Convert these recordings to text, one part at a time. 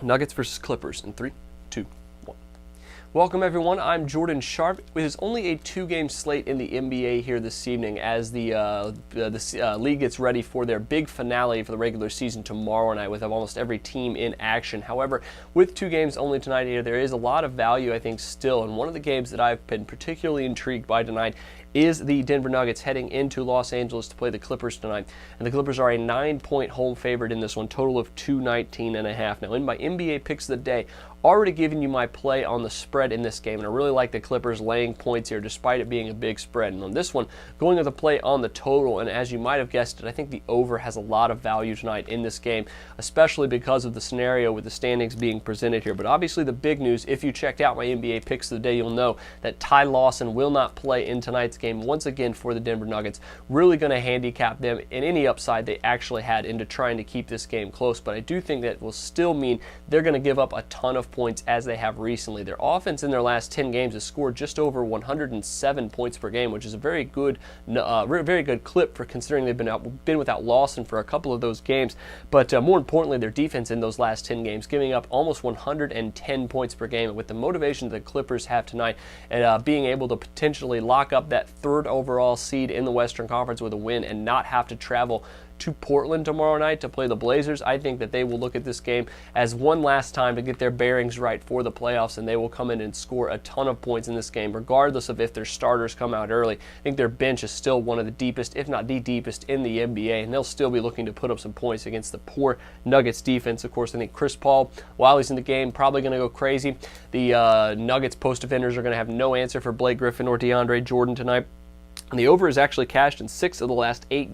Nuggets versus Clippers in 3, 2, 1. Welcome everyone, I'm Jordan Sharp. It is only a two-game slate in the NBA here this evening as the league gets ready for their big finale for the regular season tomorrow night with almost every team in action. However, with two games only tonight here, there is a lot of value I think still, and one of the games that I've been particularly intrigued by tonight is the Denver Nuggets heading into Los Angeles to play the Clippers tonight. And the Clippers are a 9-point home favorite in this one, total of 219.5. Now in my NBA picks of the day, already giving you my play on the spread in this game, and I really like the Clippers laying points here despite it being a big spread. And on this one, going with a play on the total, and as you might have guessed it, I think the over has a lot of value tonight in this game, especially because of the scenario with the standings being presented here. But obviously the big news, if you checked out my NBA picks of the day, you'll know that Ty Lawson will not play in tonight's game once again for the Denver Nuggets. Really going to handicap them in any upside they actually had into trying to keep this game close, but I do think that will still mean they're going to give up a ton of points as they have recently. Their offense in their last 10 games has scored just over 107 points per game, which is a very good clip for considering they've been without Lawson for a couple of those games. But more importantly, their defense in those last 10 games, giving up almost 110 points per game. And with the motivation that the Clippers have tonight and being able to potentially lock up that third overall seed in the Western Conference with a win and not have to travel to Portland tomorrow night to play the Blazers, I think that they will look at this game as one last time to get their bearings right for the playoffs, and they will come in and score a ton of points in this game, regardless of if their starters come out early. I think their bench is still one of the deepest, if not the deepest, in the NBA, and they'll still be looking to put up some points against the poor Nuggets defense. Of course, I think Chris Paul, while he's in the game, probably going to go crazy. The Nuggets post defenders are going to have no answer for Blake Griffin or DeAndre Jordan tonight. And the over is actually cashed in 6 of the last 8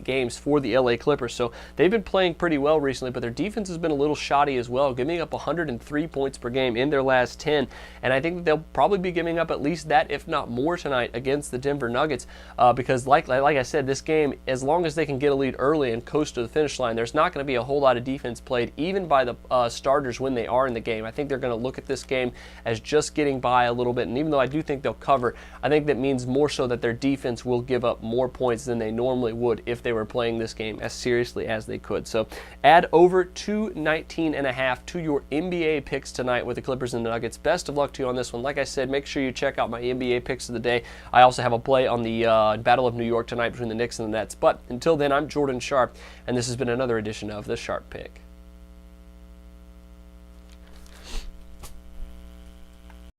games for the LA Clippers. So they've been playing pretty well recently, but their defense has been a little shoddy as well, giving up 103 points per game in their last 10. And I think that they'll probably be giving up at least that, if not more, tonight against the Denver Nuggets. Because like I said, this game, as long as they can get a lead early and coast to the finish line, there's not going to be a whole lot of defense played, even by the starters when they are in the game. I think they're going to look at this game as just getting by a little bit. And even though I do think they'll cover, I think that means more so that their defense will give up more points than they normally would if they were playing this game as seriously as they could. So add over 219.5 to your NBA picks tonight with the Clippers and the Nuggets. Best of luck to you on this one. Like I said, make sure you check out my NBA picks of the day. I also have a play on the Battle of New York tonight between the Knicks and the Nets. But until then, I'm Jordan Sharp, and this has been another edition of The Sharp Pick.